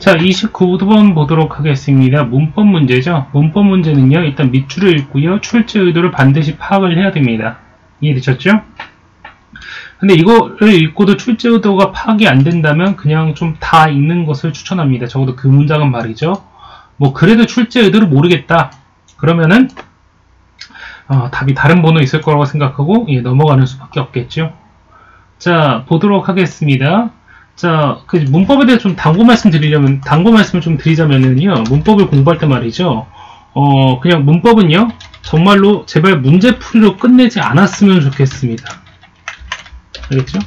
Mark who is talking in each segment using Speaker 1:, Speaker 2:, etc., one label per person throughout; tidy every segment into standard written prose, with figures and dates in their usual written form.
Speaker 1: 자, 29번 보도록 하겠습니다. 문법 문제죠. 문법 문제는요, 일단 밑줄을 읽고요, 출제 의도를 반드시 파악을 해야 됩니다. 이해되셨죠? 근데 이거를 읽고도 출제 의도가 파악이 안 된다면 그냥 좀 다 읽는 것을 추천합니다. 적어도 그 문장은 말이죠. 뭐 그래도 출제 의도를 모르겠다 그러면은 답이 다른 번호 있을 거라고 생각하고 넘어가는 수밖에 없겠죠. 자, 보도록 하겠습니다. 자, 그 문법에 대해 좀 당부 말씀을 좀 드리자면은요, 문법을 공부할 때 말이죠, 그냥 문법은요, 정말로 제발 문제풀이로 끝내지 않았으면 좋겠습니다. 알겠죠?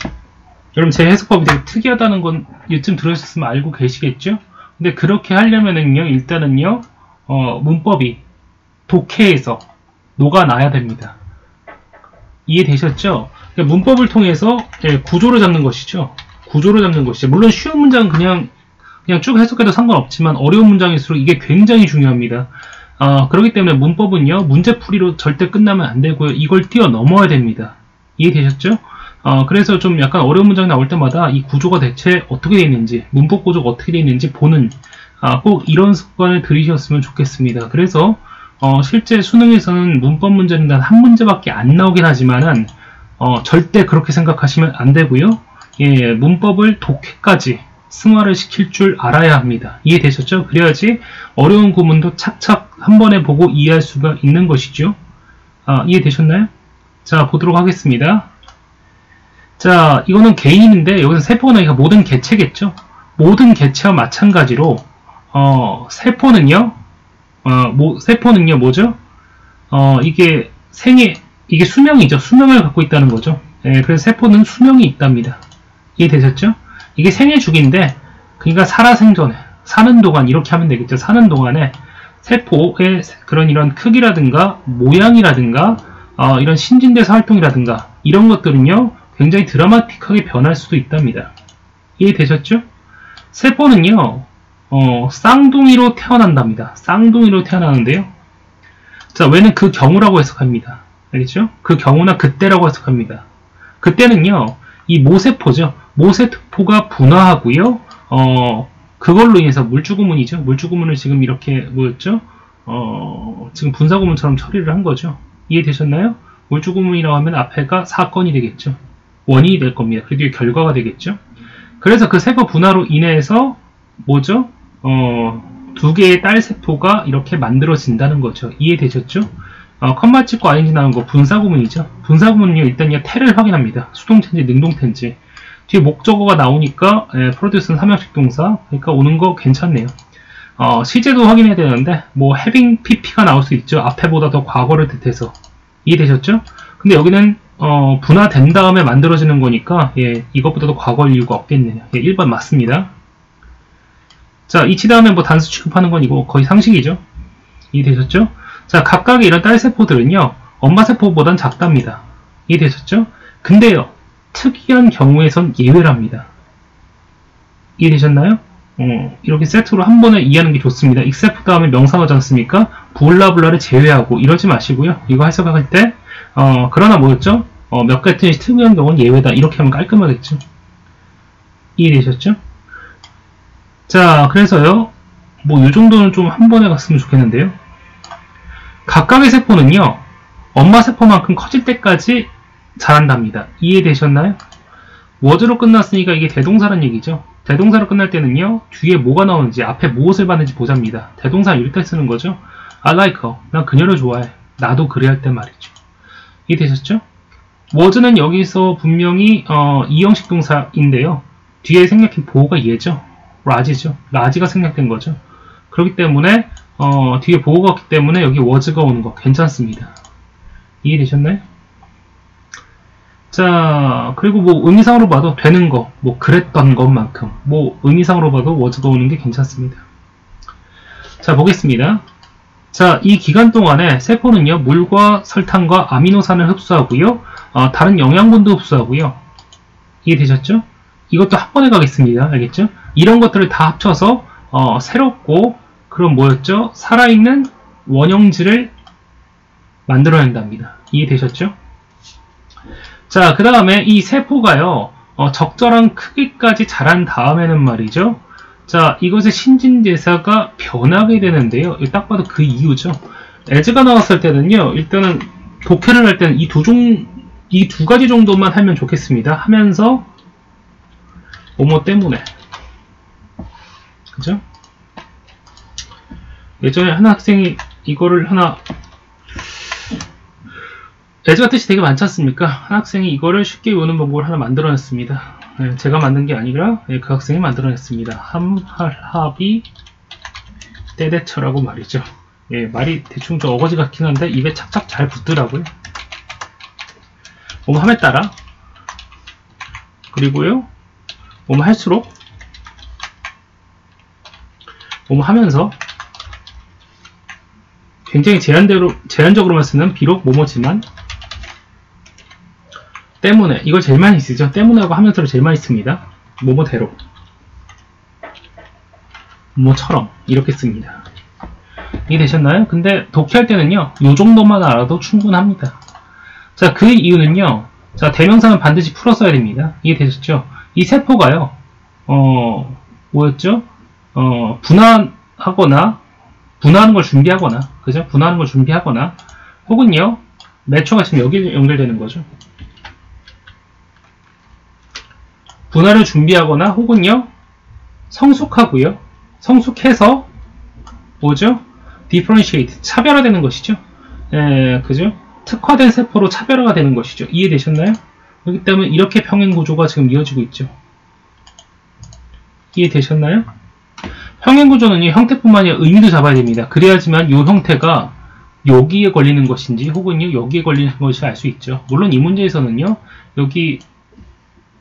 Speaker 1: 여러분, 제 해석법이 되게 특이하다는 건 이쯤 들으셨으면 알고 계시겠죠? 근데 그렇게 하려면은요, 일단은요, 문법이 독해에서 녹아나야 됩니다. 이해되셨죠? 그러니까 문법을 통해서 구조를 잡는 것이죠. 구조를 잡는 것이죠. 물론 쉬운 문장은 그냥 쭉 해석해도 상관없지만 어려운 문장일수록 이게 굉장히 중요합니다. 그렇기 때문에 문법은요, 문제풀이로 절대 끝나면 안 되고요. 이걸 뛰어넘어야 됩니다. 이해되셨죠? 그래서 좀 약간 어려운 문장이 나올 때마다 이 구조가 대체 어떻게 되어 있는지, 문법 구조가 어떻게 되어 있는지 보는, 꼭 이런 습관을 들이셨으면 좋겠습니다. 그래서 실제 수능에서는 문법 문제는 단 한 문제밖에 안 나오긴 하지만은 절대 그렇게 생각하시면 안 되고요. 예, 문법을 독해까지 승화를 시킬 줄 알아야 합니다. 이해되셨죠? 그래야지 어려운 구문도 착착 한 번에 보고 이해할 수가 있는 것이죠. 이해되셨나요? 자, 보도록 하겠습니다. 자, 이거는 개인인데 여기서 세포가 나니까 모든 개체겠죠? 모든 개체와 마찬가지로 세포는요 뭐죠? 이게 이게 수명이죠. 수명을 갖고 있다는 거죠. 예, 그래서 세포는 수명이 있답니다. 이해되셨죠? 이게 생애주기인데, 그러니까 살아생전에, 사는 동안, 이렇게 하면 되겠죠. 사는 동안에 세포의 그런 이런 크기라든가, 모양이라든가, 이런 신진대사 활동이라든가, 이런 것들은요, 굉장히 드라마틱하게 변할 수도 있답니다. 이해되셨죠? 세포는요, 쌍둥이로 태어난답니다. 쌍둥이로 태어나는데요. 자, 왜는 그 경우라고 해석합니다. 알겠죠? 그 경우나 그때라고 해석합니다. 그때는요, 이 모세포죠. 모세포가 분화하고요, 그걸로 인해서 물주구문이죠. 물주구문을 지금 이렇게 뭐였죠? 지금 분사구문처럼 처리를 한 거죠. 이해되셨나요? 물주구문이라고 하면 앞에가 사건이 되겠죠. 원인이 될 겁니다. 그 뒤에 결과가 되겠죠. 그래서 그 세포 분화로 인해서 뭐죠? 두 개의 딸 세포가 이렇게 만들어진다는 거죠. 이해되셨죠? 컴마 찍고 ing 나온 거 분사구문이죠. 분사구문은요, 일단요, 태를 확인합니다. 수동태인지 능동태인지. 뒤에 목적어가 나오니까, 프로듀스는 삼형식 동사. 그러니까 오는 거 괜찮네요. 시제도 확인해야 되는데, 뭐, having pp가 나올 수 있죠. 앞에보다 더 과거를 뜻해서. 이해되셨죠? 근데 여기는, 분화된 다음에 만들어지는 거니까, 예, 이것보다 더 과거일 이유가 없겠네요. 예, 1번 맞습니다. 자, 이치 다음에 뭐 단수 취급하는 건 이거 거의 상식이죠. 이해되셨죠? 자, 각각의 이런 딸세포들은요, 엄마세포보단 작답니다. 이해되셨죠? 근데요, 특이한 경우에선 예외랍니다. 이해되셨나요? 이렇게 세트로 한 번에 이해하는 게 좋습니다. except 다음에 명사하지 않습니까? 블라블라를 제외하고 이러지 마시고요. 이거 해석할 때, 그러나 뭐였죠? 몇 가지 특이한 경우는 예외다. 이렇게 하면 깔끔하겠죠? 이해되셨죠? 자, 그래서요, 뭐, 이 정도는 좀 한 번에 갔으면 좋겠는데요. 각각의 세포는요, 엄마 세포만큼 커질 때까지 자란답니다. 이해되셨나요? was로 끝났으니까 이게 대동사란 얘기죠. 대동사로 끝날 때는요, 뒤에 뭐가 나오는지, 앞에 무엇을 받는지 보자입니다. 대동사 이럴 때 쓰는 거죠. I like her. 난 그녀를 좋아해. 나도 그래야 할 때 말이죠. 이해되셨죠? was는 여기서 분명히, 이형식 동사인데요. 뒤에 생략한 보호가 얘죠. 라지죠. 라지가 생략된 거죠. 그렇기 때문에 뒤에 보호가 없기 때문에 여기 was가 오는 거 괜찮습니다. 이해되셨나요? 자, 그리고 뭐 의미상으로 봐도 되는 거, 뭐 그랬던 것만큼 뭐 의미상으로 봐도 was가 오는 게 괜찮습니다. 자, 보겠습니다. 자, 이 기간 동안에 세포는요, 물과 설탕과 아미노산을 흡수하고요, 다른 영양분도 흡수하고요. 이해되셨죠? 이것도 한 번에 가겠습니다. 알겠죠? 이런 것들을 다 합쳐서 새롭고 그럼 뭐였죠? 살아있는 원형질을 만들어낸답니다. 이해되셨죠? 자, 그 다음에 이 세포가요 적절한 크기까지 자란 다음에는 말이죠 자, 이것의 신진대사가 변하게 되는데요. 이거 딱 봐도 그 이유죠. 에즈가 나왔을 때는요, 일단은 독해를 할 때는 이 두 가지 정도만 하면 좋겠습니다. 하면서 뭐뭐 때문에, 그죠? 예전에 한 학생이 이거를 에즈가 뜻이 되게 많지 않습니까? 한 학생이 이거를 쉽게 외우는 방법을 하나 만들어냈습니다. 네, 제가 만든 게 아니라 그 학생이 만들어냈습니다. 함할합이 때대처라고 말이죠. 예, 말이 대충 좀 어거지 같긴 한데 입에 착착 잘 붙더라고요. 뭐뭐 함에 따라, 그리고요 뭐뭐 할수록, 뭐뭐 하면서, 굉장히 제한적으로만 쓰는 비록 뭐뭐지만, 때문에, 이걸 제일 많이 쓰죠. 때문에하고 하면서를 제일 많이 씁니다. 뭐뭐대로, 뭐처럼 이렇게 씁니다. 이해되셨나요? 근데 독해할 때는요, 요 정도만 알아도 충분합니다. 자, 그 이유는요, 자, 대명사는 반드시 풀어 써야 됩니다. 이해되셨죠? 이 세포가요, 뭐였죠? 분화하는 걸 준비하거나, 그죠? 분화하는 걸 준비하거나, 혹은요, 매초가 지금 여기 연결되는 거죠. 분화를 준비하거나, 혹은요, 성숙하고요, 성숙해서, 뭐죠? differentiate, 차별화되는 것이죠. 그죠? 특화된 세포로 차별화가 되는 것이죠. 이해되셨나요? 그렇기 때문에 이렇게 평행 구조가 지금 이어지고 있죠. 이해되셨나요? 평행 구조는 형태뿐만 아니라 의미도 잡아야 됩니다. 그래야지만 이 형태가 여기에 걸리는 것인지 혹은 여기에 걸리는 것이 알 수 있죠. 물론 이 문제에서는요, 여기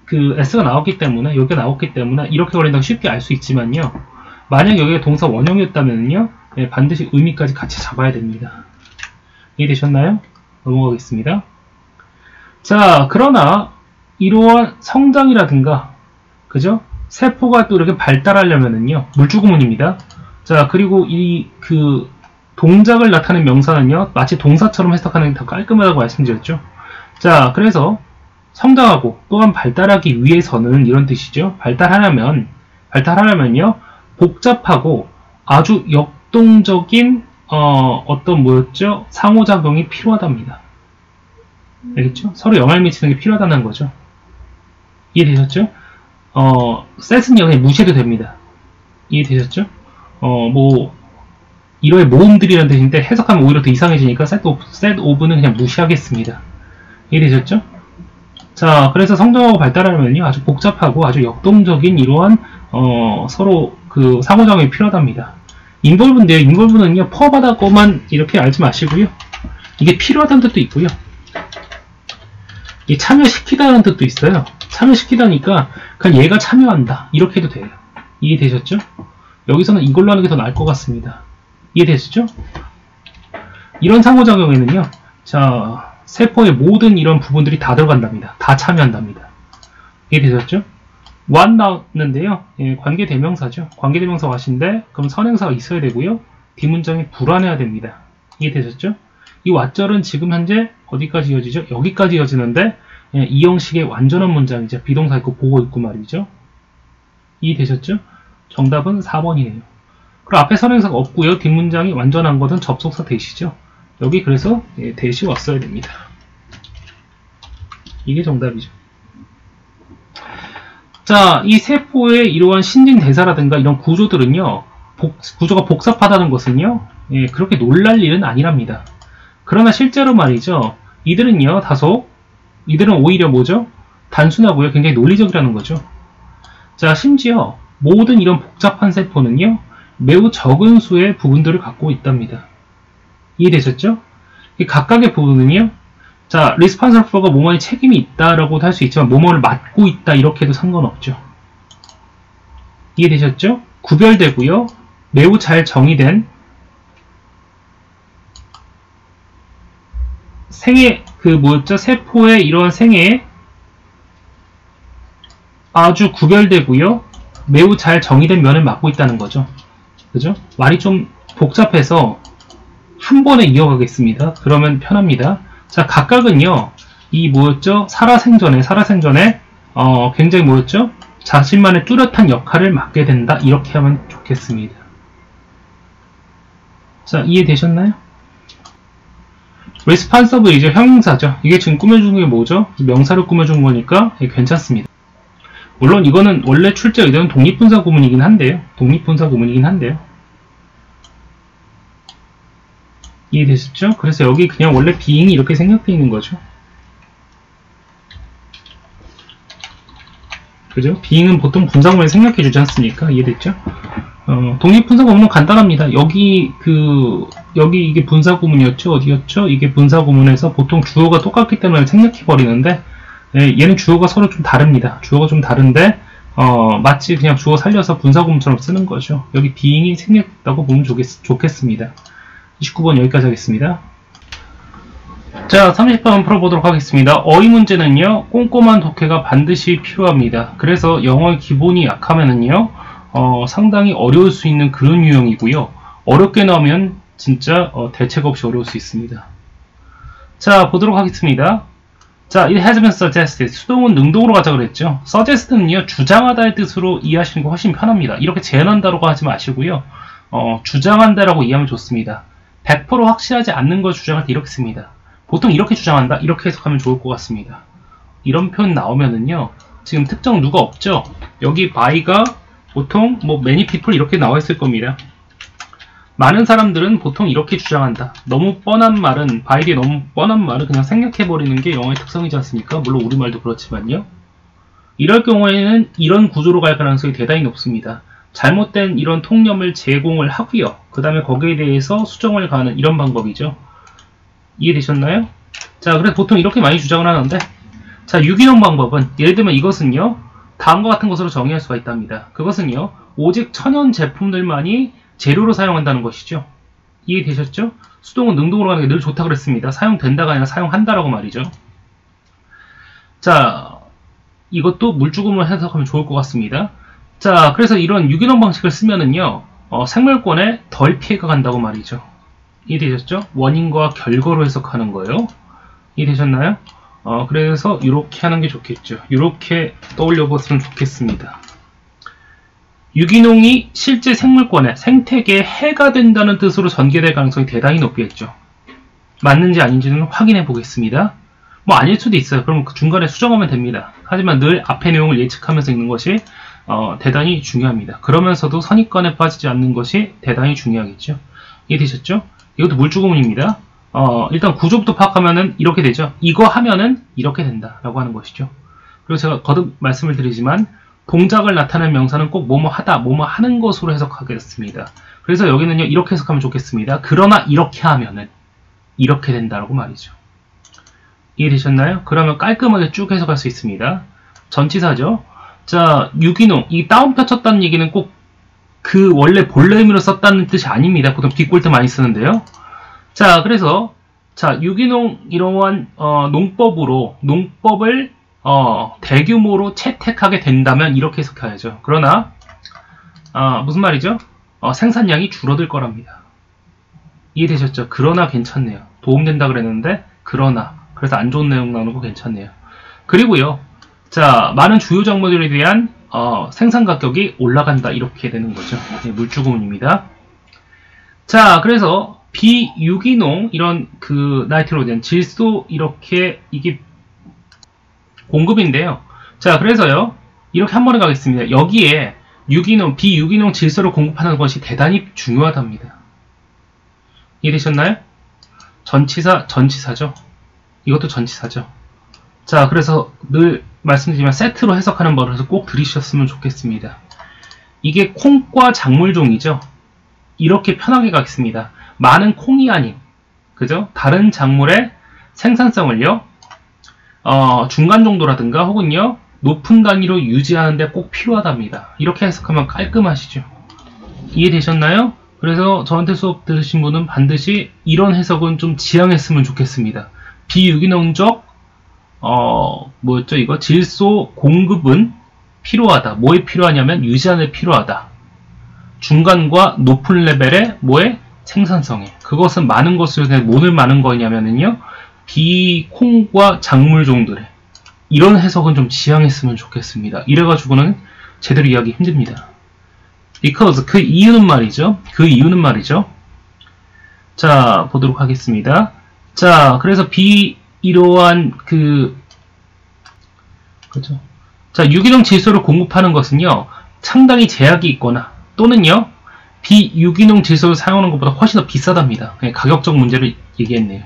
Speaker 1: 그 S가 나왔기 때문에, 여기가 나왔기 때문에 이렇게 걸린다고 쉽게 알 수 있지만요, 만약 여기가 동사 원형이었다면요, 반드시 의미까지 같이 잡아야 됩니다. 이해되셨나요? 넘어가겠습니다. 자, 그러나 이러한 성장이라든가, 그죠? 세포가 또 이렇게 발달하려면은요, 물주구문입니다. 자, 그리고 그 동작을 나타내는 명사는요, 마치 동사처럼 해석하는 게 더 깔끔하다고 말씀드렸죠. 자, 그래서 성장하고 또한 발달하기 위해서는 이런 뜻이죠. 발달하려면요, 복잡하고 아주 역동적인 뭐였죠? 상호작용이 필요하답니다. 알겠죠? 서로 영향을 미치는 게 필요하다는 거죠. 이해되셨죠? 셋은 그냥 무시해도 됩니다. 이해되셨죠? 이러의 모음들이라는 뜻인데 해석하면 오히려 더 이상해지니까 셋 오브는 그냥 무시하겠습니다. 이해되셨죠? 자, 그래서 성장하고 발달하려면요, 아주 복잡하고 아주 역동적인 이러한 서로 그 상호작용이 필요하답니다. 인볼브인데요. 인볼브는요, 포함하다고만 이렇게 알지 마시고요. 이게 필요하다는 뜻도 있고요. 이 참여시키다는 뜻도 있어요. 참여시키다니까 그냥 얘가 참여한다 이렇게 해도 돼요. 이해되셨죠? 여기서는 이걸로 하는 게 더 나을 것 같습니다. 이해되셨죠? 이런 상호작용에는요, 자, 세포의 모든 이런 부분들이 다 들어간답니다. 다 참여한답니다. 이해되셨죠? one 나왔는데요, 예, 관계대명사죠. 관계대명사 what인데 그럼 선행사가 있어야 되고요, 뒷문장이 불안해야 됩니다. 이해되셨죠? 이 what절은 지금 현재 어디까지 이어지죠? 여기까지 이어지는데, 예, 이 형식의 완전한 문장이죠. 비동사 있고 보고 있고 말이죠. 이해되셨죠? 정답은 4번이네요. 그리고 앞에 선행사가 없고요, 뒷문장이 완전한 것은 접속사 대시죠. 여기 그래서 예, 대시 왔어야 됩니다. 이게 정답이죠. 자, 이 세포의 이러한 신진대사라든가 이런 구조들은요, 구조가 복잡하다는 것은요, 예, 그렇게 놀랄 일은 아니랍니다. 그러나 실제로 말이죠, 이들은 오히려 뭐죠? 단순하고요, 굉장히 논리적이라는 거죠. 자, 심지어 모든 이런 복잡한 세포는요, 매우 적은 수의 부분들을 갖고 있답니다. 이해되셨죠? 이 각각의 부분은요, 자, responsible for가 뭐뭐에 책임이 있다라고도 할 수 있지만 뭐뭐를 맡고 있다 이렇게 해도 상관없죠. 이해되셨죠? 구별되고요, 매우 잘 정의된 세포의 이러한 생애에 아주 구별되고요, 매우 잘 정의된 면을 맡고 있다는 거죠. 그죠? 말이 좀 복잡해서 한 번에 이어가겠습니다. 그러면 편합니다. 자, 각각은요, 이 살아생전에 굉장히 자신만의 뚜렷한 역할을 맡게 된다. 이렇게 하면 좋겠습니다. 자, 이해되셨나요? responsive이죠. 형용사죠. 이게 지금 꾸며준 게 뭐죠? 명사를 꾸며준 거니까 괜찮습니다. 물론 이거는 원래 출제 의도는 독립분사 구문이긴 한데요. 이해되셨죠? 그래서 여기 그냥 원래 being이 이렇게 생략되어 있는 거죠. 그죠? being은 보통 분사구문에 생략해주지 않습니까? 이해됐죠? 독립분사 구문은 간단합니다. 여기 이게 분사 구문이었죠? 어디였죠? 이게 분사 구문에서 보통 주어가 똑같기 때문에 생략해버리는데, 얘는 주어가 서로 좀 다릅니다. 주어가 좀 다른데, 마치 그냥 주어 살려서 분사 구문처럼 쓰는 거죠. 여기 being이 생략됐다고 보면 좋겠습니다. 29번 여기까지 하겠습니다. 자, 30번 풀어보도록 하겠습니다. 어휘 문제는요, 꼼꼼한 독해가 반드시 필요합니다. 그래서 영어의 기본이 약하면은요, 상당히 어려울 수 있는 그런 유형이고요. 어렵게 나오면 진짜 대책 없이 어려울 수 있습니다. 자, 보도록 하겠습니다. 자, it has been suggested. 수동은 능동으로 가자 그랬죠. suggest는요, 주장하다의 뜻으로 이해하시는 게 훨씬 편합니다. 이렇게 제안한다라고 하지 마시고요. 주장한다라고 이해하면 좋습니다. 100% 확실하지 않는 걸 주장할 때 이렇게 씁니다. 보통 이렇게 주장한다, 이렇게 해석하면 좋을 것 같습니다. 이런 표현 나오면은요, 지금 특정 누가 없죠? 여기 by가 보통 many people 이렇게 나와 있을 겁니다. 많은 사람들은 보통 이렇게 주장한다. 너무 뻔한 말은, by 뒤에 너무 뻔한 말은 그냥 생략해버리는 게 영어의 특성이지 않습니까? 물론 우리말도 그렇지만요. 이럴 경우에는 이런 구조로 갈 가능성이 대단히 높습니다. 잘못된 이런 통념을 제공을 하고요. 그 다음에 거기에 대해서 수정을 가하는 이런 방법이죠. 이해되셨나요? 자, 그래서 보통 이렇게 많이 주장을 하는데, 자, 유기농 방법은 예를 들면 이것은요, 다음과 같은 것으로 정의할 수가 있답니다. 그것은요, 오직 천연 제품들만이 재료로 사용한다는 것이죠. 이해되셨죠? 수동은 능동으로 가는 게 늘 좋다 그랬습니다. 사용된다가 아니라 사용한다라고 말이죠. 자, 이것도 물주구문을 해석하면 좋을 것 같습니다. 자, 그래서 이런 유기농 방식을 쓰면은요, 생물권에 덜 피해가 간다고 말이죠. 이해되셨죠? 원인과 결과로 해석하는 거예요. 이해되셨나요? 그래서 이렇게 하는 게 좋겠죠. 이렇게 떠올려 보시면 좋겠습니다. 유기농이 실제 생물권에, 생태계에 해가 된다는 뜻으로 전개될 가능성이 대단히 높겠죠. 맞는지 아닌지는 확인해 보겠습니다. 아닐 수도 있어요. 그럼 그 중간에 수정하면 됩니다. 하지만 늘 앞의 내용을 예측하면서 읽는 것이 대단히 중요합니다. 그러면서도 선입관에 빠지지 않는 것이 대단히 중요하겠죠. 이해되셨죠? 이것도 물주구문입니다. 일단 구조부터 파악하면은 이렇게 되죠. 이거 하면은 이렇게 된다 라고 하는 것이죠. 그리고 제가 거듭 말씀을 드리지만 동작을 나타내는 명사는 꼭 뭐뭐 하다, 뭐뭐 하는 것으로 해석하겠습니다. 그래서 여기는요, 이렇게 해석하면 좋겠습니다. 그러나 이렇게 하면은 이렇게 된다라고 말이죠. 이해되셨나요? 그러면 깔끔하게 쭉 해석할 수 있습니다. 전치사죠. 자, 유기농, 이 다운표 쳤다는 얘기는 꼭 그 원래 본래 의미로 썼다는 뜻이 아닙니다. 보통 뒷골 때 많이 쓰는데요. 자, 그래서 자, 유기농 이러한 농법을 대규모로 채택하게 된다면 이렇게 해석해야죠. 그러나 무슨 말이죠? 생산량이 줄어들 거랍니다. 이해되셨죠? 그러나 괜찮네요. 도움된다 그랬는데 그러나, 그래서 안 좋은 내용 나오는 거 괜찮네요. 그리고요, 자, 많은 주요 작물들에 대한 생산 가격이 올라간다 이렇게 되는 거죠. 네, 물주구문입니다. 자, 그래서 비유기농 이런 나이트로젠, 질소 이렇게 이게 공급인데요. 자, 그래서요, 이렇게 한 번에 가겠습니다. 여기에 유기농, 비유기농 질소를 공급하는 것이 대단히 중요하답니다. 이해되셨나요? 전치사죠. 이것도 전치사죠. 자, 그래서 늘 말씀드리지만 세트로 해석하는 버릇을 꼭 들이셨으면 좋겠습니다. 이게 콩과 작물종이죠. 이렇게 편하게 가겠습니다. 많은 콩이 아닌, 그죠? 다른 작물의 생산성을요, 중간 정도라든가 혹은요, 높은 단위로 유지하는데 꼭 필요하답니다. 이렇게 해석하면 깔끔하시죠. 이해되셨나요? 그래서 저한테 수업 들으신 분은 반드시 이런 해석은 좀 지향했으면 좋겠습니다. 비유기농적 뭐였죠 이거? 질소 공급은 필요하다. 뭐에 필요하냐면 유지하는 데 필요하다. 중간과 높은 레벨의 뭐에? 생산성에. 그것은 많은 것을 뭐를 많은 거냐면요, 비콩과 작물종들의 이런 해석은 좀 지향했으면 좋겠습니다. 이래가지고는 제대로 이해하기 힘듭니다. because 그 이유는 말이죠. 그 이유는 말이죠. 자, 보도록 하겠습니다. 자, 그래서 이러한 그렇죠. 자, 유기농 질소를 공급하는 것은요, 상당히 제약이 있거나 또는요, 비유기농 질소를 사용하는 것보다 훨씬 더 비싸답니다. 가격적 문제를 얘기했네요.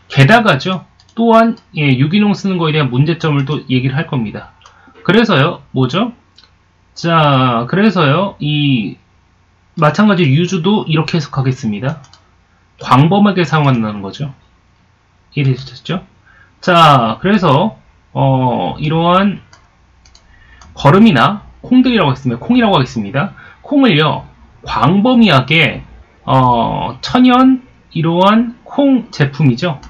Speaker 1: 게다가죠, 또한 유기농 쓰는 거에 대한 문제점을 또 얘기를 할 겁니다. 그래서요, 뭐죠? 자, 그래서요, 마찬가지로 유주도 이렇게 해석하겠습니다. 광범하게 사용한다는 거죠. 이해되셨죠? 자, 그래서 이러한 거름이나 콩들이라고 했습니다. 콩이라고 하겠습니다. 콩을요, 광범위하게 천연 이러한 콩 제품이죠.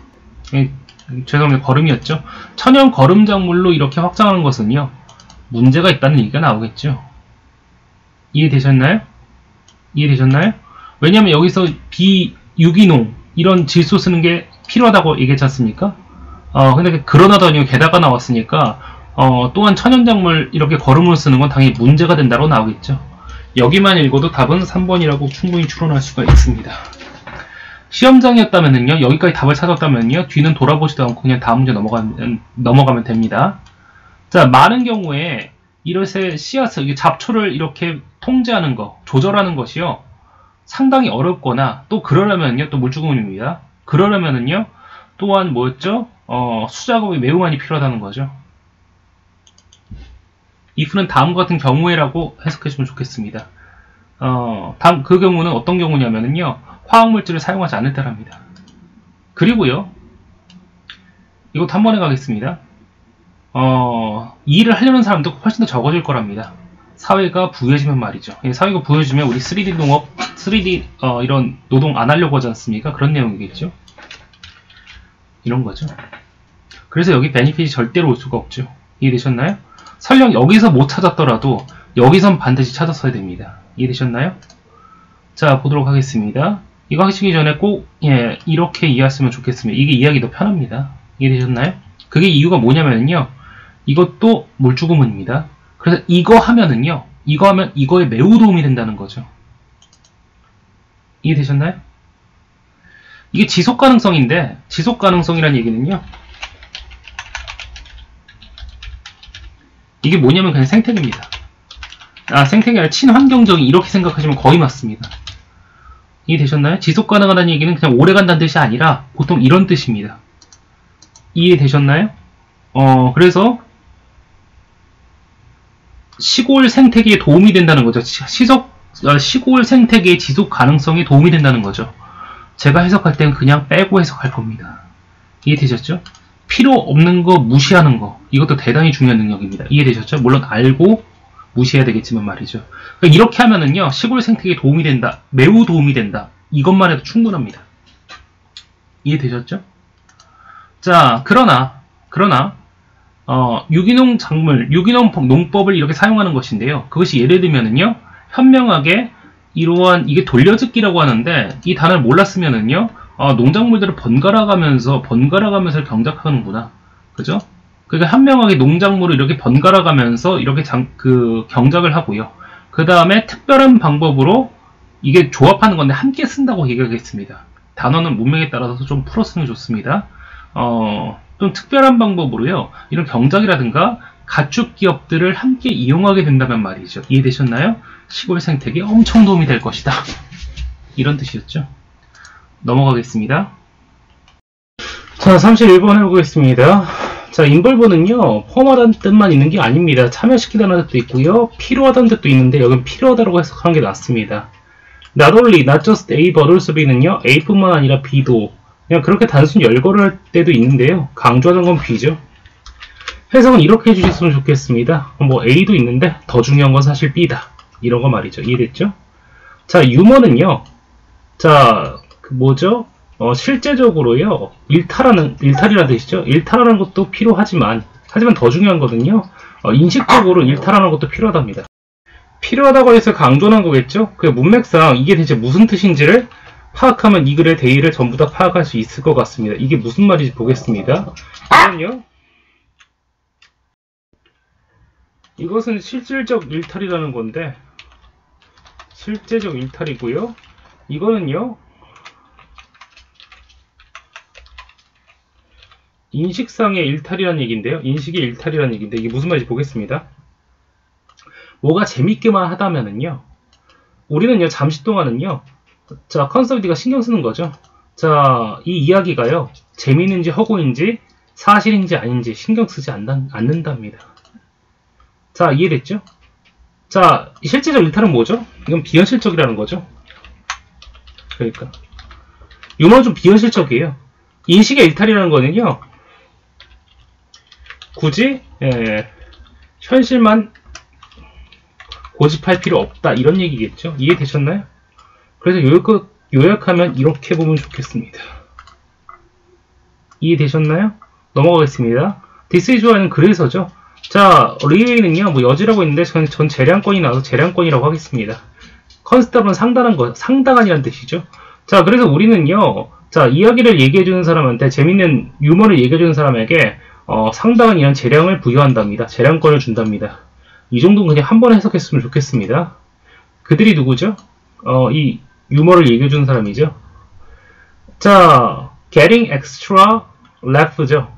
Speaker 1: 죄송합니다. 거름이었죠. 천연 거름 작물로 이렇게 확장하는 것은요, 문제가 있다는 얘기가 나오겠죠. 이해되셨나요? 이해되셨나요? 왜냐하면 여기서 비유기농 이런 질소 쓰는 게 필요하다고 얘기했지 않습니까? 근데 그러나더니 게다가 나왔으니까 또한 천연작물 이렇게 거름으로 쓰는 건 당연히 문제가 된다고 나오겠죠. 여기만 읽어도 답은 3번이라고 충분히 추론할 수가 있습니다. 시험장이었다면요, 여기까지 답을 찾았다면요, 뒤는 돌아보지도 않고 그냥 다음 문제 넘어가면 됩니다. 자, 많은 경우에 이렇게 씨앗을, 잡초를 이렇게 통제하는 거, 조절하는 것이요, 상당히 어렵거나, 또 그러려면요, 또 물주금입니다. 그러려면은요, 또한 뭐였죠? 수작업이 매우 많이 필요하다는 거죠. if는 다음과 같은 경우에라고 해석해주면 좋겠습니다. 그 경우는 어떤 경우냐면요, 화학물질을 사용하지 않을 때랍니다. 그리고요, 이것도 한 번에 가겠습니다. 이 일을 하려는 사람도 훨씬 더 적어질 거랍니다. 사회가 부유해지면 말이죠. 사회가 부유해지면 우리 3D 농업, 3D 이런 노동 안 하려고 하지 않습니까? 그런 내용이겠죠. 이런 거죠. 그래서 여기 베니핏이 절대로 올 수가 없죠. 이해되셨나요? 설령 여기서 못 찾았더라도 여기선 반드시 찾았어야 됩니다. 이해되셨나요? 자, 보도록 하겠습니다. 이거 하시기 전에 꼭 이렇게 이해하시면 좋겠습니다. 이게 이해하기 더 편합니다. 이해되셨나요? 그게 이유가 뭐냐면요, 이것도 물주구문입니다. 그래서 이거 하면은요, 이거 하면 이거에 매우 도움이 된다는 거죠. 이해되셨나요? 이게 지속가능성인데, 지속가능성이라는 얘기는요, 이게 뭐냐면 그냥 생태계입니다. 생태계 아니라 친환경적인, 이렇게 생각하시면 거의 맞습니다. 이해되셨나요? 지속가능하다는 얘기는 그냥 오래 간다는 뜻이 아니라 보통 이런 뜻입니다. 이해되셨나요? 그래서 시골 생태계에 도움이 된다는 거죠. 시골 생태계의 지속 가능성에 도움이 된다는 거죠. 제가 해석할 때는 그냥 빼고 해석할 겁니다. 이해되셨죠? 필요 없는 거 무시하는 거, 이것도 대단히 중요한 능력입니다. 이해되셨죠? 물론 알고 무시해야 되겠지만 말이죠. 그러니까 이렇게 하면은요, 시골 생태계에 도움이 된다, 매우 도움이 된다, 이것만 해도 충분합니다. 이해되셨죠? 자, 그러나 유기농 작물, 유기농 농법을 이렇게 사용하는 것인데요, 그것이 예를 들면은요, 현명하게 이러한, 이게 돌려짓기라고 하는데, 이 단어를 몰랐으면은요, 농작물들을 번갈아 가면서 경작하는구나, 그죠? 그러니까 현명하게 농작물을 이렇게 번갈아 가면서 이렇게 경작을 하고요. 그 다음에 특별한 방법으로 이게 조합하는 건데 함께 쓴다고 얘기하겠습니다. 단어는 문맥에 따라서 좀 풀어 쓰는 게 좋습니다. 좀 특별한 방법으로요, 이런 경작이라든가 가축 기업들을 함께 이용하게 된다면 말이죠. 이해되셨나요? 시골 생태계에 엄청 도움이 될 것이다. 이런 뜻이었죠. 넘어가겠습니다. 자, 31번 해보겠습니다. 자, 인볼브는요, 험하다는 뜻만 있는 게 아닙니다. 참여시키다는 뜻도 있고요, 필요하다는 뜻도 있는데 여긴 필요하다고 해석하는 게 낫습니다. Not only, not just A, but also B는요, A뿐만 아니라 B도 그냥 그렇게 단순히 열거를 할 때도 있는데요, 강조하는 건 B죠. 해석은 이렇게 해주셨으면 좋겠습니다. 뭐 A도 있는데 더 중요한 건 사실 B다, 이런 거 말이죠. 이해됐죠? 자, 유머는요, 자, 뭐죠? 실제적으로요, 일탈이라는 뜻이죠. 일탈하는 것도 필요하지만, 하지만 더 중요한 거는요, 인식적으로 일탈하는 것도 필요하답니다. 필요하다고 해서 강조한 거겠죠? 그 문맥상 이게 대체 무슨 뜻인지를 파악하면 이 글의 대의를 전부 다 파악할 수 있을 것 같습니다. 이게 무슨 말인지 보겠습니다. 이건요, 이것은 실질적 일탈이라는 건데, 실제적 일탈이고요. 이거는요, 인식상의 일탈이라는 얘기인데요. 인식의 일탈이라는 얘기인데, 이게 무슨 말인지 보겠습니다. 뭐가 재밌게만 하다면은요, 우리는요, 잠시 동안은요, 자, 컨설티가 신경 쓰는 거죠. 자, 이 이야기가요, 재미있는지 허구인지 사실인지 아닌지 신경 쓰지 않는답니다. 자, 이해됐죠? 자, 실제적 일탈은 뭐죠? 이건 비현실적이라는 거죠. 그러니까 유머는 좀 비현실적이에요. 인식의 일탈이라는 거는요, 굳이 현실만 고집할 필요 없다, 이런 얘기겠죠. 이해되셨나요? 그래서 요약하면 이렇게 보면 좋겠습니다. 이해되셨나요? 넘어가겠습니다. This is why는 그래서죠. 자, 리웨이는요, 뭐 여지라고 있는데 전 재량권이 나와서 재량권이라고 하겠습니다. 컨스탑은 상당한이라는 뜻이죠. 자, 그래서 우리는요, 자, 이야기를 얘기해주는 사람한테, 재밌는 유머를 얘기해주는 사람에게 상당한 이런 재량을 부여한답니다. 재량권을 준답니다. 이 정도는 그냥 한 번에 해석했으면 좋겠습니다. 그들이 누구죠? 이 유머를 얘기해주는 사람이죠. 자, getting extra laugh죠.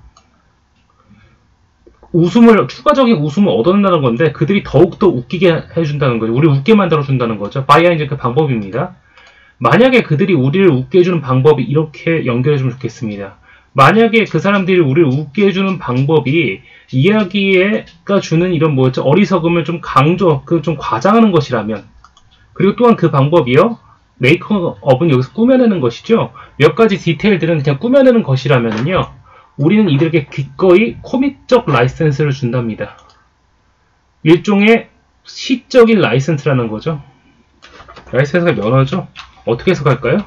Speaker 1: 추가적인 웃음을 얻어낸다는 건데, 그들이 더욱더 웃기게 해준다는 거죠. 우리 웃게 만들어준다는 거죠. 바이아인즈 그 방법입니다. 만약에 그들이 우리를 웃게 해주는 방법이 이렇게 연결해주면 좋겠습니다. 만약에 그 사람들이 우리를 웃게 해주는 방법이 이야기가 주는 이런 뭐였죠? 어리석음을 좀 좀 과장하는 것이라면, 그리고 또한 그 방법이요, 메이크업은 여기서 꾸며내는 것이죠. 몇 가지 디테일들은 그냥 꾸며내는 것이라면요, 우리는 이들에게 기꺼이 코믹적 라이센스를 준답니다. 일종의 시적인 라이센스라는 거죠. 라이센스가 면허죠. 어떻게 해석할까요?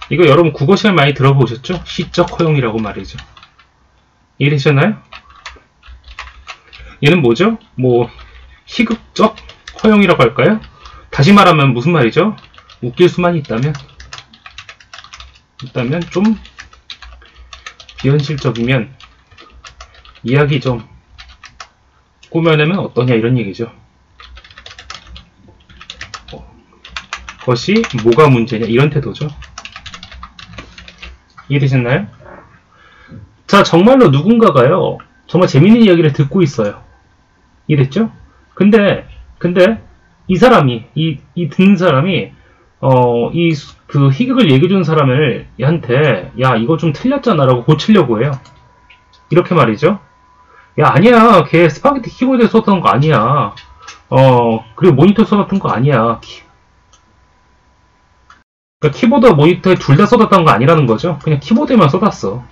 Speaker 1: 이거 여러분 국어 시간 많이 들어보셨죠? 시적 허용이라고 말이죠. 이해되셨나요? 얘는 뭐죠? 뭐 희극적 허용이라고 할까요? 다시 말하면 무슨 말이죠? 웃길 수만 있다면 좀 비현실적이면 이야기 좀 꾸며내면 어떠냐, 이런 얘기죠. 그것이 뭐가 문제냐, 이런 태도죠. 이해되셨나요? 자, 정말로 누군가가요, 정말 재밌는 이야기를 듣고 있어요. 이해됐죠? 근데 이 사람이, 이 듣는 사람이 그 희극을 얘기해주는 사람한테, 야, 이거 좀 틀렸잖아 라고 고치려고 해요. 이렇게 말이죠. 야, 아니야, 걔 스파게티 키보드에 썼던 거 아니야. 그리고 모니터 써놨던 거 아니야. 그러니까 키보드와 모니터에 둘 다 써놨던 거 아니라는 거죠. 그냥 키보드에만 써놨어.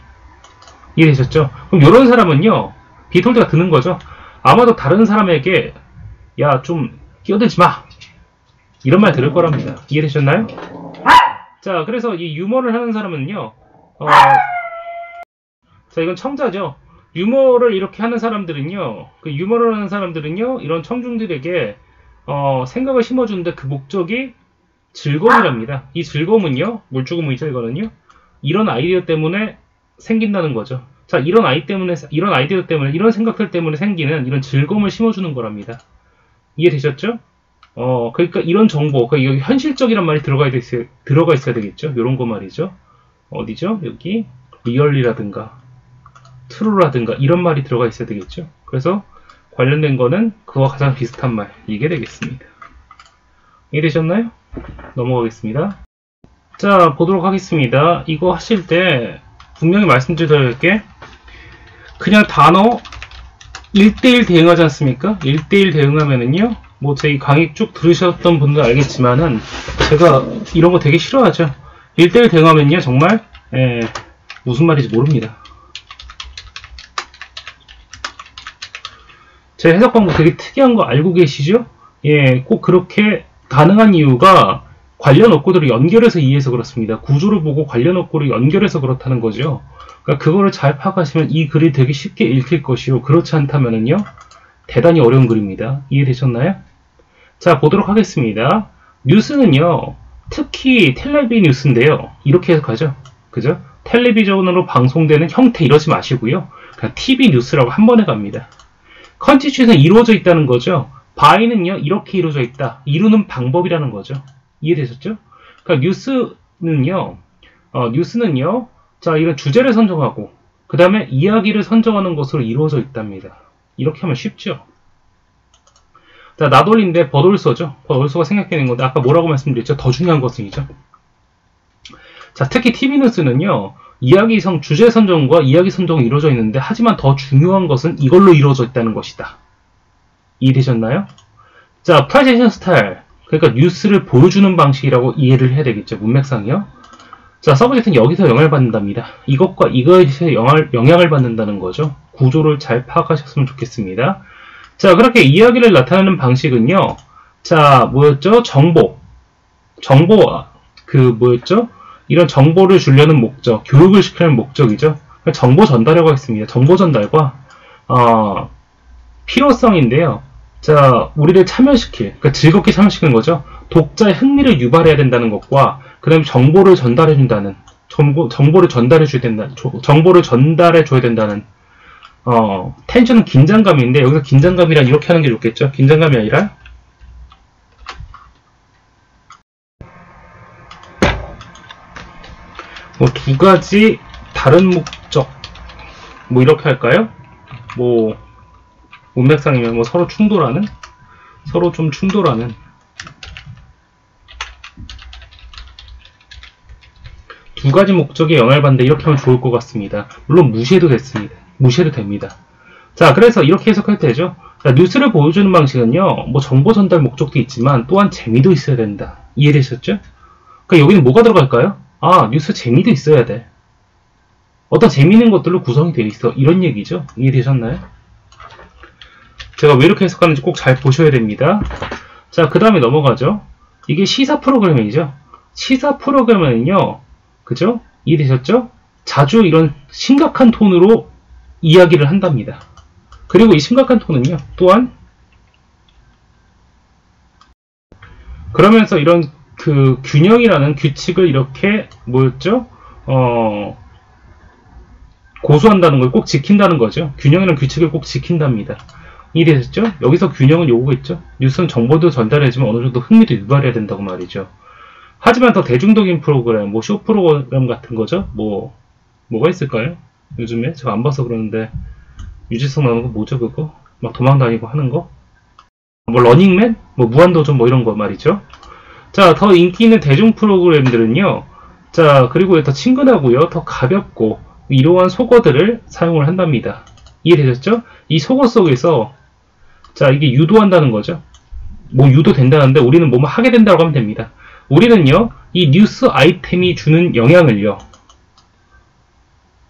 Speaker 1: 이해되셨죠? 그럼 이런 사람은요, 비톨드가 드는 거죠. 아마도 다른 사람에게, 야, 좀 끼어들지 마, 이런 말 들을 거랍니다. 이해되셨나요? 자, 그래서 이 유머를 하는 사람은요, 자, 이건 청자죠. 유머를 이렇게 하는 사람들은요, 이런 청중들에게 생각을 심어주는데 그 목적이 즐거움이랍니다. 이 즐거움은요, 물주구문이죠, 이거는요, 이런 아이디어 때문에 생긴다는 거죠. 자, 이런 아이디어 때문에, 이런 생각들 때문에 생기는 이런 즐거움을 심어주는 거랍니다. 이해되셨죠? 그러니까 이런 정보, 그러니까 여기 현실적이란 말이 들어가 있어야 되겠죠? 요런 거 말이죠. 어디죠? 여기 리얼리라든가 트루라든가 이런 말이 들어가 있어야 되겠죠? 그래서 관련된 거는 그와 가장 비슷한 말, 이게 되겠습니다. 이해되셨나요? 넘어가겠습니다. 자, 보도록 하겠습니다. 이거 하실 때 분명히 말씀드려야 할 게, 그냥 단어 1대1 대응하지 않습니까? 1대1 대응하면은요, 뭐 제 강의 쭉 들으셨던 분들 알겠지만은 제가 이런 거 되게 싫어하죠. 1대1 대응하면요, 정말 무슨 말인지 모릅니다. 제 해석 방법 되게 특이한 거 알고 계시죠? 예, 꼭 그렇게 가능한 이유가 관련 어구들을 연결해서 이해해서 그렇습니다. 구조를 보고 관련 어구를 연결해서 그렇다는 거죠. 그러니까 그거를 잘 파악하시면 이 글이 되게 쉽게 읽힐 것이요, 그렇지 않다면은요, 대단히 어려운 글입니다. 이해되셨나요? 자, 보도록 하겠습니다. 뉴스는요, 특히 텔레비 뉴스인데요, 이렇게 해석하죠. 그죠? 텔레비전으로 방송되는 형태 이러지 마시고요, 그냥 TV 뉴스라고 한 번에 갑니다. 컨티튜션은 이루어져 있다는 거죠. by는요, 이렇게 이루어져 있다. 이루는 방법이라는 거죠. 이해되셨죠? 그러니까 뉴스는요, 자, 이런 주제를 선정하고, 그 다음에 이야기를 선정하는 것으로 이루어져 있답니다. 이렇게 하면 쉽죠? 자, 나돌인데 버돌서죠. 버돌서가 생략되는 건데, 아까 뭐라고 말씀드렸죠? 더 중요한 것은이죠. 자, 특히 TV 뉴스는요, 주제 선정과 이야기 선정이 이루어져 있는데, 하지만 더 중요한 것은 이걸로 이루어져 있다는 것이다. 이해되셨나요? 자, 프레젠테이션 스타일. 그러니까 뉴스를 보여주는 방식이라고 이해를 해야 되겠죠. 문맥상이요. 자, 서브젝트는 여기서 영향을 받는답니다. 이것과 이것에서 영향을 받는다는 거죠. 구조를 잘 파악하셨으면 좋겠습니다. 자, 그렇게 이야기를 나타내는 방식은요. 자, 뭐였죠? 뭐였죠? 이런 정보를 주려는 목적, 교육을 시키는 목적이죠. 정보 전달이라고 했습니다. 정보 전달과 필요성인데요. 자, 우리를 그러니까 즐겁게 참여시키는 거죠. 독자의 흥미를 유발해야 된다는 것과, 그 다음에 정보를 전달해줘야 된다는, 텐션은 긴장감인데, 여기서 긴장감이란 이렇게 하는 게 좋겠죠? 긴장감이 아니라, 뭐, 두 가지 다른 목적, 뭐, 이렇게 할까요? 뭐, 문맥상이면 뭐 서로 좀 충돌하는 두 가지 목적에 영향을 받는데 이렇게 하면 좋을 것 같습니다. 물론 무시해도 됩니다. 자, 그래서 이렇게 해석할 때죠. 자, 뉴스를 보여주는 방식은요, 뭐 정보 전달 목적도 있지만 또한 재미도 있어야 된다. 이해되셨죠? 그러니까 여기는 뭐가 들어갈까요? 아, 뉴스 재미도 있어야 돼. 어떤 재미있는 것들로 구성이 되어 있어. 이런 얘기죠. 이해되셨나요? 제가 왜 이렇게 해석하는지 꼭 잘 보셔야 됩니다. 자, 그 다음에 넘어가죠. 이게 시사 프로그램이죠. 시사 프로그램은요, 그죠? 이해되셨죠? 자주 이런 심각한 톤으로 이야기를 한답니다. 그리고 이 심각한 톤은요, 또한 그러면서 이런 그 균형이라는 규칙을 이렇게 뭐였죠? 고수한다는 걸 꼭 지킨다는 거죠. 균형이라는 규칙을 꼭 지킨답니다. 이해되셨죠? 여기서 균형은 요거겠죠. 뉴스는 정보도 전달해주면 어느 정도 흥미도 유발해야 된다고 말이죠. 하지만 더 대중적인 프로그램, 뭐 쇼 프로그램 같은 거죠. 뭐가 있을까요? 요즘에 제가 안 봐서 그러는데 유재석 나오는 거 뭐죠 그거? 막 도망다니고 하는 거? 뭐 러닝맨? 뭐 무한도전 뭐 이런 거 말이죠. 자, 더 인기 있는 대중 프로그램들은요. 자, 그리고 더 친근하고요, 더 가볍고 이러한 속어들을 사용을 한답니다. 이해되셨죠? 이 속어 속에서 자, 이게 유도한다는 거죠. 뭐 유도된다는데 우리는 뭐뭐 하게 된다고 하면 됩니다. 우리는요, 이 뉴스 아이템이 주는 영향을요,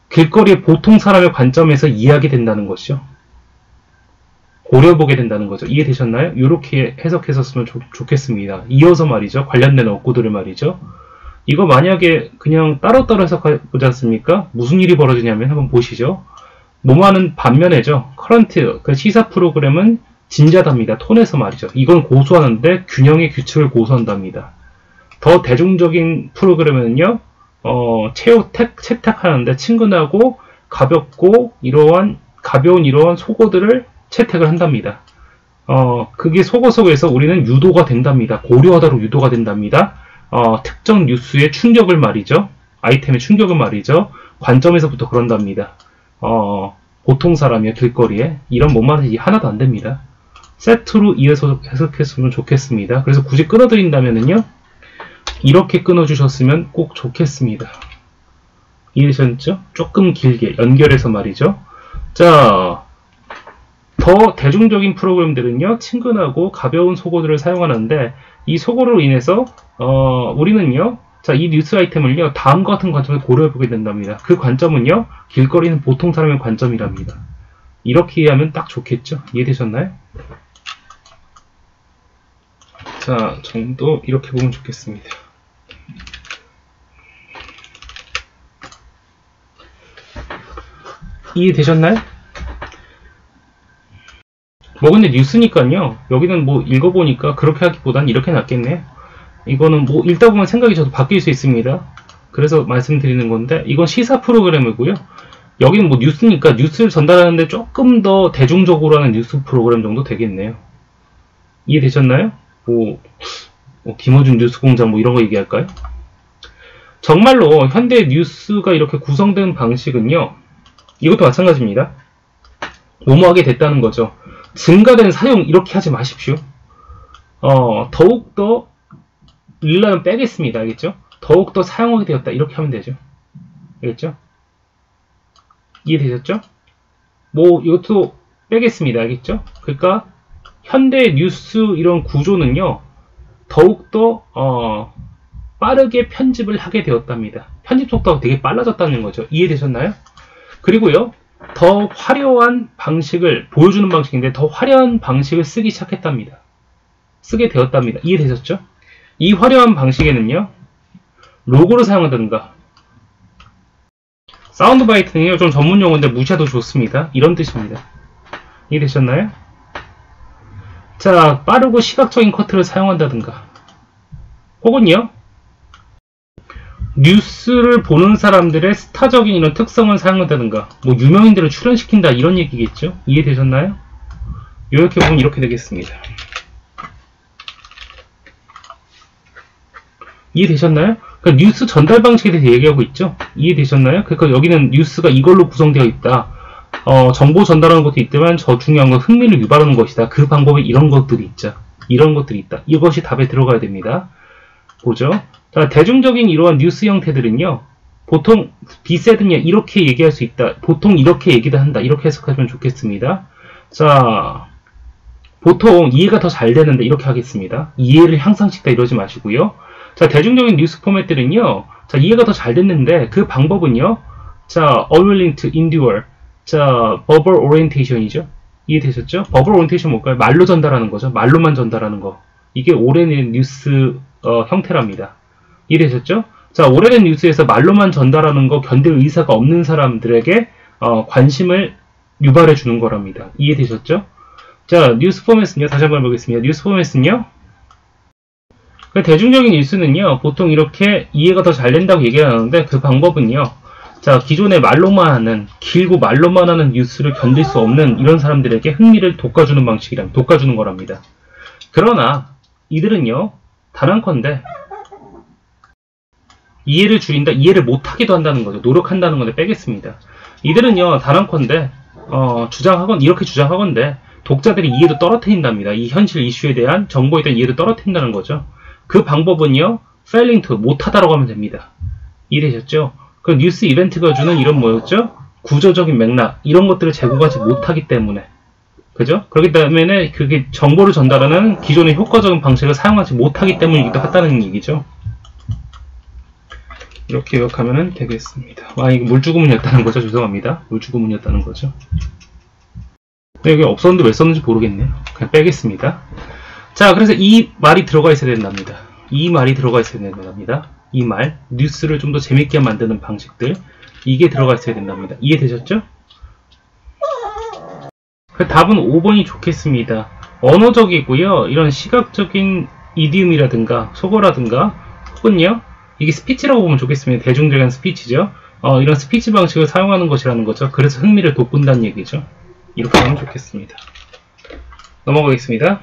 Speaker 1: 길거리의 보통 사람의 관점에서 이해하게 것이죠. 고려보게 된다는 거죠. 이해되셨나요? 이렇게 해석했었으면 좋겠습니다. 이어서 말이죠. 관련된 어구들을 말이죠. 이거 만약에 그냥 따로따로 해석해보지 않습니까? 무슨 일이 벌어지냐면 한번 보시죠. 뭐하는 반면에죠. 커런트, 그 시사 프로그램은 진지하답니다. 톤에서 말이죠. 이건 고수하는데 균형의 규칙을 고수한답니다. 더 대중적인 프로그램은요, 채택하는데 친근하고 가볍고 가벼운 이러한 속어들을 채택을 한답니다. 그게 속어 속에서 우리는 유도가 된답니다. 고려하다로 유도가 된답니다. 특정 뉴스의 충격을 말이죠. 아이템의 충격을 말이죠. 관점에서부터 그런답니다. 보통 사람이요, 길거리에. 이런 뭔 하나도 안 됩니다. 세트로 이어서 해석했으면 좋겠습니다. 그래서 굳이 끊어드린다면요, 이렇게 끊어주셨으면 꼭 좋겠습니다. 이해되셨죠? 조금 길게 연결해서 말이죠. 자, 더 대중적인 프로그램들은요, 친근하고 가벼운 속어들을 사용하는데, 이 속어로 인해서 우리는요, 자, 이 뉴스 아이템을요, 다음과 같은 관점을 고려해보게 된답니다. 그 관점은요, 길거리는 보통 사람의 관점이랍니다. 이렇게 이해하면 딱 좋겠죠? 이해되셨나요? 자, 정도 이렇게 보면 좋겠습니다. 이해되셨나요? 뭐 근데 뉴스니까요, 여기는 뭐 읽어보니까 그렇게 하기보단 이렇게 낫겠네요. 이거는 뭐 읽다 보면 생각이 저도 바뀔 수 있습니다. 그래서 말씀드리는 건데, 이건 시사 프로그램이고요. 여기는 뭐 뉴스니까 뉴스를 전달하는데 조금 더 대중적으로 하는 뉴스 프로그램 정도 되겠네요. 이해되셨나요? 뭐 김어준 뉴스공장 뭐 이런 거 얘기할까요? 정말로 현대 뉴스가 이렇게 구성된 방식은요, 이것도 마찬가지입니다. 모모하게 됐다는 거죠. 증가된 사용 이렇게 하지 마십시오. 더욱더 릴라면 빼겠습니다. 알겠죠? 더욱더 사용하게 되었다 이렇게 하면 되죠. 알겠죠? 이해되셨죠? 뭐 이것도 빼겠습니다. 알겠죠? 그러니까 현대 뉴스 이런 구조는요, 더욱더 빠르게 편집을 하게 되었답니다. 편집 속도가 되게 빨라졌다는 거죠. 이해되셨나요? 그리고요, 더 화려한 방식을 보여주는 방식인데 더 화려한 방식을 쓰기 시작했답니다. 쓰게 되었답니다. 이해되셨죠? 이 화려한 방식에는요, 로고를 사용하든가, 사운드 바이트는요, 좀 전문 용어인데 무시해도 좋습니다. 이런 뜻입니다. 이해되셨나요? 자, 빠르고 시각적인 커트를 사용한다든가, 혹은요, 뉴스를 보는 사람들의 스타적인 이런 특성을 사용한다든가, 뭐 유명인들을 출연시킨다 이런 얘기겠죠? 이해되셨나요? 이렇게 보면 이렇게 되겠습니다. 이해되셨나요? 그러니까 뉴스 전달 방식에 대해서 얘기하고 있죠? 이해되셨나요? 그러니까 여기는 뉴스가 이걸로 구성되어 있다. 정보 전달하는 것도 있지만 저 중요한 건 흥미를 유발하는 것이다. 그 방법에 이런 것들이 있죠. 이런 것들이 있다. 이것이 답에 들어가야 됩니다. 보죠. 자, 대중적인 이러한 뉴스 형태들은요, 보통 비세드냐 이렇게 얘기할 수 있다. 보통 이렇게 얘기도 한다. 이렇게 해석하면 좋겠습니다. 자, 보통 이해가 더 잘 되는데 이렇게 하겠습니다. 이해를 향상시키다 이러지 마시고요. 자, 대중적인 뉴스 포맷들은요, 자, 이해가 더 잘 됐는데 그 방법은요, 자, unwilling to endure, 자, verbal orientation이죠. 이해되셨죠? verbal orientation 뭘까요? 말로 전달하는 거죠. 말로만 전달하는 거. 이게 오래된 뉴스 형태랍니다. 이해되셨죠? 자, 오래된 뉴스에서 말로만 전달하는 거 견딜 의사가 없는 사람들에게 관심을 유발해 주는 거랍니다. 이해되셨죠? 자, 뉴스 포맷은요, 다시 한번 보겠습니다. 뉴스 포맷은요, 대중적인 뉴스는요, 보통 이렇게 이해가 더 잘 된다고 얘기하는데 그 방법은요, 자, 기존에 말로만 하는, 길고 말로만 하는 뉴스를 견딜 수 없는 이런 사람들에게 흥미를 돋궈주는 방식이랍니다. 돋궈주는 거랍니다. 그러나 이들은요, 단언컨대 이해를 줄인다, 이해를 못하기도 한다는 거죠. 노력한다는 건데 빼겠습니다. 이들은요, 단언컨대 이렇게 주장하건대 독자들의 이해도 떨어뜨린답니다. 이 현실 이슈에 대한 정보에 대한 이해를 떨어뜨린다는 거죠. 그 방법은요, failing to, 못하다라고 하면 됩니다. 이해되셨죠? 그 뉴스 이벤트가 주는 이런 뭐였죠? 구조적인 맥락, 이런 것들을 제공하지 못하기 때문에. 그죠? 그렇기 때문에 그게 정보를 전달하는 기존의 효과적인 방식을 사용하지 못하기 때문이기도 하다는 얘기죠. 이렇게 기억하면 되겠습니다. 이거 물주구문이었다는 거죠. 죄송합니다. 물주구문이었다는 거죠. 근데 여기 없었는데 왜 썼는지 모르겠네요. 그냥 빼겠습니다. 자, 그래서 이 말이 들어가 있어야 된답니다. 이 말이 들어가 있어야 된답니다. 이 말, 뉴스를 좀 더 재밌게 만드는 방식들, 이게 들어가 있어야 된답니다. 이해되셨죠? 그 답은 5번이 좋겠습니다. 언어적이고요. 이런 시각적인 이디움이라든가 속어라든가 혹은요, 이게 스피치라고 보면 좋겠습니다. 대중적인 스피치죠. 이런 스피치 방식을 사용하는 것이라는 거죠. 그래서 흥미를 돋군다는 얘기죠. 이렇게 하면 좋겠습니다. 넘어가겠습니다.